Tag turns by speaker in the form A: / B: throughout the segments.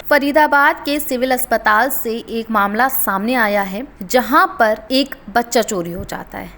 A: फरीदाबाद के सिविल अस्पताल से एक मामला सामने आया है जहां पर एक बच्चा चोरी हो जाता है।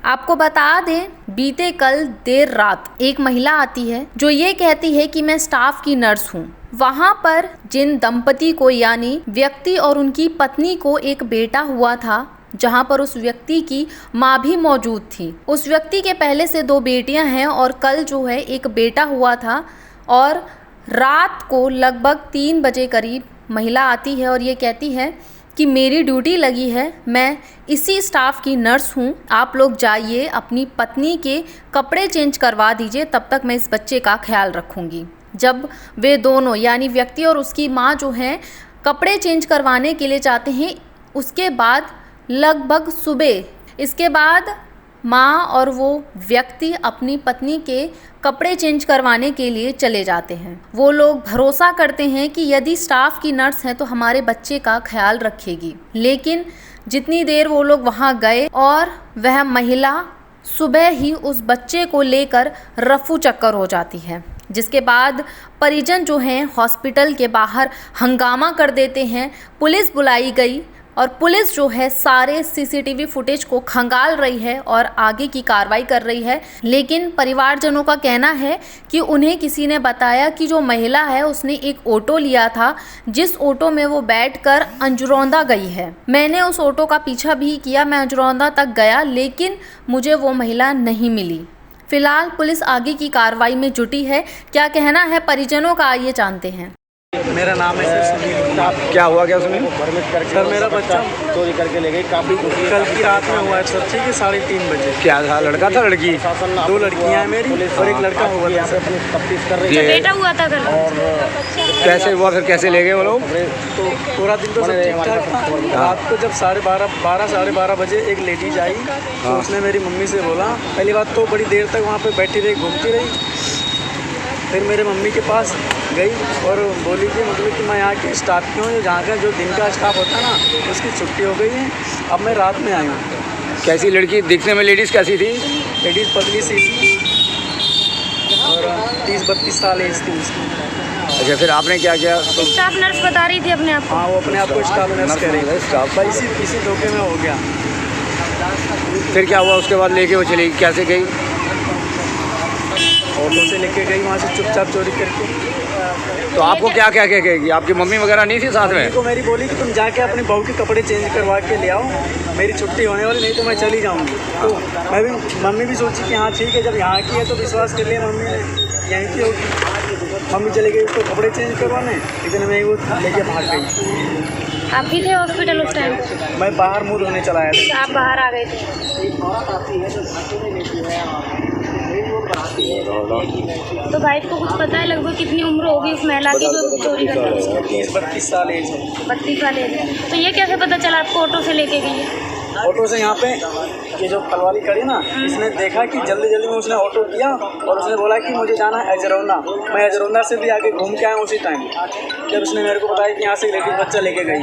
A: आपको बता दें, बीते कल देर रात एक महिला आती है जो ये कहती है कि मैं स्टाफ की नर्स हूँ। वहाँ पर जिन दंपति को यानी व्यक्ति और उनकी पत्नी को एक बेटा हुआ था, जहाँ पर उस व्यक्ति की माँ भी मौजूद थी। उस व्यक्ति के पहले से 2 बेटियाँ हैं और कल जो है एक बेटा हुआ था। और रात को लगभग 3 बजे करीब महिला आती है और ये कहती है कि मेरी ड्यूटी लगी है, मैं इसी स्टाफ की नर्स हूँ, आप लोग जाइए अपनी पत्नी के कपड़े चेंज करवा दीजिए, तब तक मैं इस बच्चे का ख्याल रखूँगी। जब वे दोनों यानी व्यक्ति और उसकी माँ जो हैं कपड़े चेंज करवाने के लिए जाते हैं, उसके बाद लगभग सुबह इसके बाद माँ और वो व्यक्ति अपनी पत्नी के कपड़े चेंज करवाने के लिए चले जाते हैं। वो लोग भरोसा करते हैं कि यदि स्टाफ की नर्स है तो हमारे बच्चे का ख्याल रखेगी। लेकिन जितनी देर वो लोग वहाँ गए और वह महिला सुबह ही उस बच्चे को लेकर रफू चक्कर हो जाती है, जिसके बाद परिजन जो हैं हॉस्पिटल के बाहर हंगामा कर देते हैं। पुलिस बुलाई गई और पुलिस जो है सारे सीसीटीवी फुटेज को खंगाल रही है और आगे की कार्रवाई कर रही है। लेकिन परिवारजनों का कहना है कि उन्हें किसी ने बताया कि जो महिला है उसने एक ऑटो लिया था, जिस ऑटो में वो बैठकर अंजरौंदा गई है। मैंने उस ऑटो का पीछा भी किया, मैं अंजरौंदा तक गया, लेकिन मुझे वो महिला नहीं मिली। फिलहाल पुलिस आगे की कार्रवाई में जुटी है। क्या कहना है परिजनों का, आइए जानते हैं।
B: मेरा नाम है सर सुनील।
C: क्या हुआ क्या उसमें?
B: सर मेरा बच्चा
C: चोरी करके ले गई, काफी
B: कल की रात में हुआ है सर, ठीक है 3:30 बजे।
C: क्या था, लड़का था लड़की?
B: 2 लड़कियां हैं मेरी और एक लड़का हुआ था सर।
C: तफ्तीश कर रही
D: जो
C: है।
D: बेटा हुआ था कल,
C: कैसे हुआ फिर, कैसे ले गए वो लोग?
B: तो पूरा दिन तो सब ठीक ठाक था। रात को जब 12:30 बजे एक लेडीज आई तो उसने मेरी मम्मी से बोला, पहली बात तो बड़ी देर तक वहाँ पे बैठी रही, घूमती रही। फिर मेरे मम्मी के पास गई और बोली कि मतलब कि मैं यहाँ के स्टाफ की हूँ, जहाँ का जो दिन का स्टाफ होता है ना उसकी छुट्टी हो गई है, अब मैं रात में आई हूँ।
C: कैसी लड़की दिखने में? लेडीज़ कैसी थी?
B: लेडीज़ पतली सी थी और 30-32 साल एज थी उसकी।
C: अच्छा, फिर आपने क्या किया?
D: स्टाफ नर्स बता रही थी अपने आप को।
B: हाँ, वो अपने आप को स्टाफ नर्स कह रही है। भाई इसी धोखे में हो गया।
C: फिर क्या हुआ उसके बाद? लेके वो चली, कैसे गई?
B: ऑटो से लेके गई, वहाँ से चुपचाप चोरी करके।
C: तो आपको क्या क्या कहेगी? आपकी मम्मी वगैरह नहीं थी साथ में?
B: को मेरी बोली कि तुम जाके अपनी बहू के कपड़े चेंज करवा के ले आओ, मेरी छुट्टी होने वाली, नहीं तो मैं चली जाऊँगी। तो मम्मी भी सोची कि हाँ ठीक है, जब यहाँ की है तो विश्वास कर लिया मम्मी ने, यहीं की होगी। मम्मी चली गई उसको कपड़े चेंज करवाने, लेकिन मैं वो लेके भाग गई।
D: आप भी थे हॉस्पिटल उस टाइम?
B: मैं बाहर मुँह धोने चला आया था।
D: आप बाहर आ गए थे? तो भाई को कुछ पता है लगभग कितनी उम्र होगी उस महिला की जो चोरी करती है?
B: 30-32 साल एज है।
D: 32 साल एज है। तो ये कैसे पता चला आपको ऑटो से लेके गई है?
B: ऑटो से यहाँ पे ये जो फल वाली खड़ी ना, इसने देखा कि जल्दी जल्दी में उसने ऑटो किया और उसने बोला कि मुझे जाना है अजरौंदा। मैं अजरौंदा से भी आगे घूम के आया उसी टाइम, जब उसने मेरे को बताया कि यहाँ से लेडीज बच्चा लेके गई।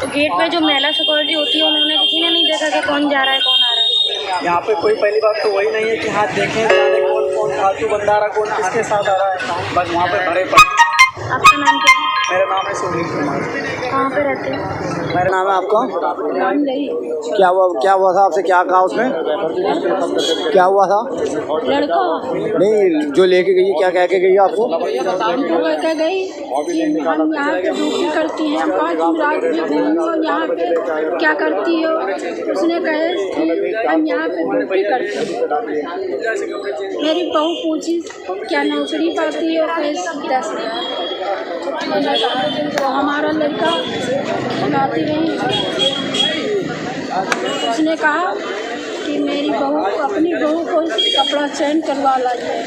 D: तो गेट पे जो महिला सिक्योरिटी होती है उन्होंने किसी ने नहीं देखा कि कौन जा रहा है कौन आ रहा है?
B: यहाँ पे कोई पहली बात तो वही नहीं है कि हाँ देखें कौन फालतू बंदा आ रहा, कौन किसके साथ आ रहा है, बस वहाँ पे भरे पड़े।
D: आपका नाम क्या है?
B: मेरा नाम है सुनील कुमार।
D: कहाँ पे रहते हैं?
C: मेरा नाम है। आपका
D: नाम नहीं।
C: क्या हुआ था आपसे? क्या कहा उसने? क्या हुआ था?
D: लड़का
C: नहीं, जो लेके गई क्या कह के गई आपको?
D: लेकर गई कि हम यहाँ पे ड्यूटी करती हैं, 5 दिन रात में घूमी और यहाँ पे क्या करती हो? उसने कहे कि हम यहाँ पे ड्यूटी करते हैं। मेरी बहू पूछी क्या नौकरी पाती हो? 10 तो हमारा लड़का बुलाती रही। उसने कहा कि मेरी बहू अपनी बहू को कपड़ा चेंज करवा लाइए।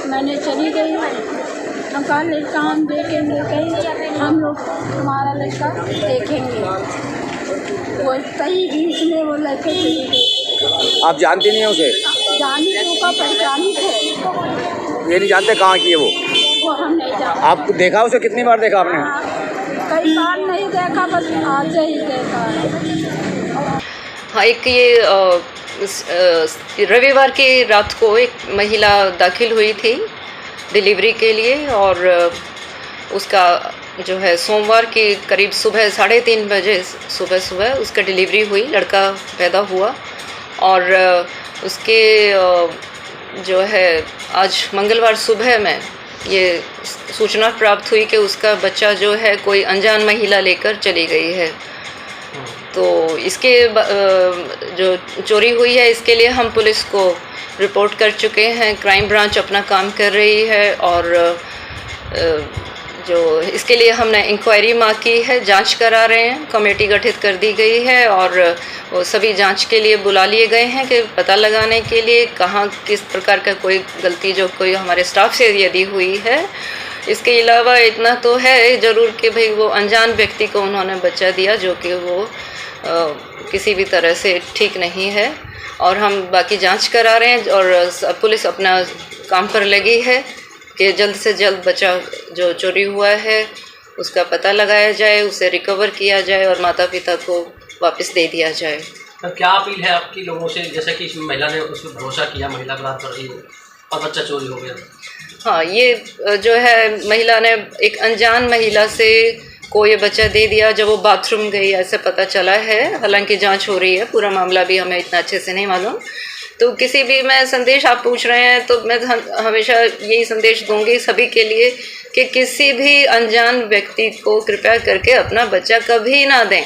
D: मैंने चली गई, हम कहा लड़का हम देखेंगे, कहीं हम लोग तुम्हारा लड़का देखेंगे। वो कहीं बीच में वो लड़के चली गई।
C: आप जानती नहीं है उसे?
D: जानी तो का पहचानी थे,
C: ये नहीं जानते कहाँ की है वो
D: हम नहीं जानते।
C: आपको देखा उसे? कितनी बार देखा आपने?
D: कई बार नहीं देखा, बस आज ही देखा है।
E: हाँ, एक ये रविवार की रात को एक महिला दाखिल हुई थी डिलीवरी के लिए और उसका जो है सोमवार की करीब सुबह 3:30 बजे सुबह उसका डिलीवरी हुई, लड़का पैदा हुआ। और उसके जो है आज मंगलवार सुबह में ये सूचना प्राप्त हुई कि उसका बच्चा जो है कोई अनजान महिला लेकर चली गई है। तो इसके जो चोरी हुई है इसके लिए हम पुलिस को रिपोर्ट कर चुके हैं। क्राइम ब्रांच अपना काम कर रही है और जो इसके लिए हमने इंक्वायरी मांग की है, जांच करा रहे हैं, कमेटी गठित कर दी गई है और वो सभी जांच के लिए बुला लिए गए हैं कि पता लगाने के लिए कहाँ किस प्रकार का कोई गलती जो कोई हमारे स्टाफ से यदि हुई है। इसके अलावा इतना तो है ज़रूर कि भाई वो अनजान व्यक्ति को उन्होंने बच्चा दिया जो कि वो किसी भी तरह से ठीक नहीं है और हम बाकी जांच करा रहे हैं और पुलिस अपना काम पर लगी है कि जल्द से जल्द बच्चा जो चोरी हुआ है उसका पता लगाया जाए, उसे रिकवर किया जाए और माता पिता को वापस दे दिया जाए।
F: तो क्या अपील है आपकी लोगों से, जैसे कि इस महिला ने उसमें भरोसा किया, महिला बरात कर रही है और बच्चा चोरी हो गया?
E: हाँ, ये जो है महिला ने एक अनजान महिला से को ये बच्चा दे दिया जब वो बाथरूम गई, ऐसे पता चला है। हालांकि जांच हो रही है, पूरा मामला भी हमें इतना अच्छे से नहीं मालूम। तो किसी भी मैं संदेश आप पूछ रहे हैं तो मैं हमेशा यही संदेश दूंगी सभी के लिए कि किसी भी अनजान व्यक्ति को कृपया करके अपना बच्चा कभी ना दें।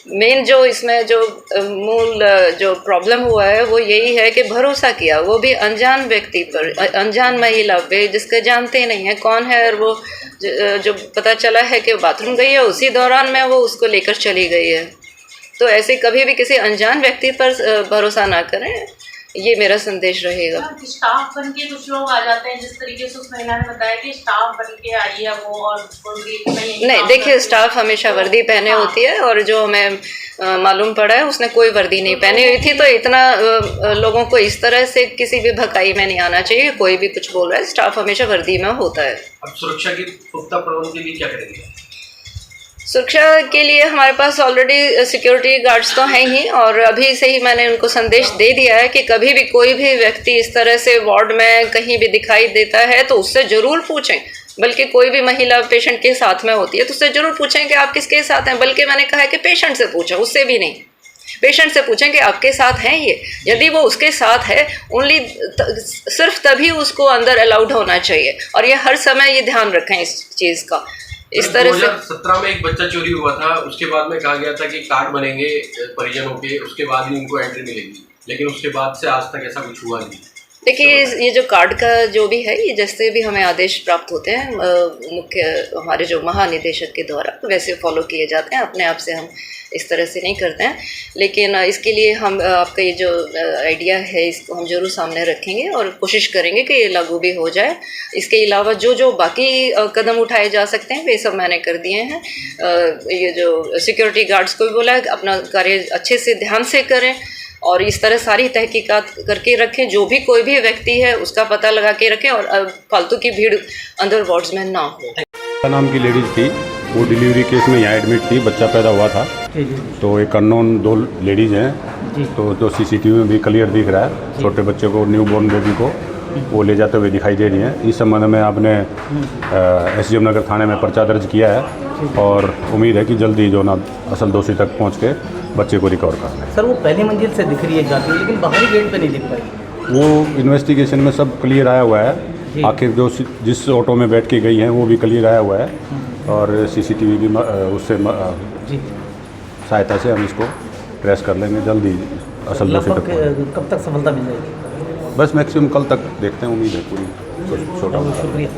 E: मेन जो इसमें जो मूल जो प्रॉब्लम हुआ है वो यही है कि भरोसा किया, वो भी अनजान व्यक्ति पर, अनजान महिला पे जिसके जानते नहीं है कौन है, और वो जो पता चला है कि बाथरूम गई है उसी दौरान में वो उसको लेकर चली गई है। तो ऐसे कभी भी किसी अनजान व्यक्ति पर भरोसा ना करें, ये मेरा संदेश रहेगा।
G: स्टाफ बन के कुछ लोग आ जाते हैं, जिस तरीके से उस महिला ने बताया कि स्टाफ बन के आई है वो और
E: नहीं, देखिए स्टाफ हमेशा वर्दी पहने होती है और जो हमें मालूम पड़ा है उसने कोई वर्दी नहीं पहनी हुई थी। तो इतना लोगों को इस तरह से किसी भी भकाई में नहीं आना चाहिए। कोई भी कुछ बोल रहा है, स्टाफ हमेशा वर्दी में होता है।
F: अब सुरक्षा की पुख्ता प्रबंध के लिए क्या करेंगे?
E: सुरक्षा के लिए हमारे पास ऑलरेडी सिक्योरिटी गार्ड्स तो हैं ही और अभी से ही मैंने उनको संदेश दे दिया है कि कभी भी कोई भी व्यक्ति इस तरह से वार्ड में कहीं भी दिखाई देता है तो उससे ज़रूर पूछें। बल्कि कोई भी महिला पेशेंट के साथ में होती है तो उससे ज़रूर पूछें कि आप किसके साथ हैं। बल्कि मैंने कहा है कि पेशेंट से पूछें, उससे भी नहीं, पेशेंट से पूछें कि आपके साथ हैं ये। यदि वो उसके साथ है ओनली सिर्फ तभी उसको अंदर अलाउड होना चाहिए और ये हर समय ये ध्यान रखें इस चीज़ का। इस तरह से
F: 2017 में एक बच्चा चोरी हुआ था, उसके बाद में कहा गया था कि कार्ड बनेंगे परिजनों के, उसके बाद ही उनको एंट्री मिलेगी, लेकिन उसके बाद से आज तक ऐसा कुछ हुआ नहीं।
E: देखिए ये जो कार्ड का जो भी है, ये जैसे भी हमें आदेश प्राप्त होते हैं मुख्य हमारे जो महानिदेशक के द्वारा वैसे फॉलो किए जाते हैं। अपने आप से हम इस तरह से नहीं करते हैं, लेकिन इसके लिए हम आपका ये जो आइडिया है इसको हम जरूर सामने रखेंगे और कोशिश करेंगे कि ये लागू भी हो जाए। इसके अलावा जो बाकी कदम उठाए जा सकते हैं वे सब मैंने कर दिए हैं। ये जो सिक्योरिटी गार्ड्स को भी बोला है अपना कार्य अच्छे से ध्यान से करें और इस तरह सारी तहकीकात करके रखें। जो भी कोई भी व्यक्ति है उसका पता लगा के रखें और फालतू की भीड़ अंदर वार्ड्स में ना हो।
H: नाम की लेडीज थी, वो डिलीवरी केस में यहाँ एडमिट थी, बच्चा पैदा हुआ था। तो एक अननोन 2 लेडीज हैं तो जो सीसीटीवी में भी क्लियर दिख रहा है, छोटे बच्चे को, न्यू बॉर्न बेबी को वो ले जाते हुए दिखाई दे रही हैं। इस संबंध में आपने SGM नगर थाने में पर्चा दर्ज किया है और उम्मीद है कि जल्दी जो ना असल दोषी तक पहुँच के बच्चे को रिकवर कर लें।
I: सर वो पहली मंजिल से दिख रही है जाती है, लेकिन बाहरी गेट पे नहीं दिख पाई।
H: वो इन्वेस्टिगेशन में सब क्लियर आया हुआ है। आखिर जो जिस ऑटो में बैठ के गई हैं वो भी क्लियर आया हुआ है और CCTV भी उससे सहायता से हम इसको ट्रेस कर लेंगे जल्दी असल दोषी तक।
I: कब तक सफलता मिल जाएगी?
H: बस मैक्सिमम कल तक देखते हैं, उम्मीद है पूरी। छोटा
I: शुक्रिया।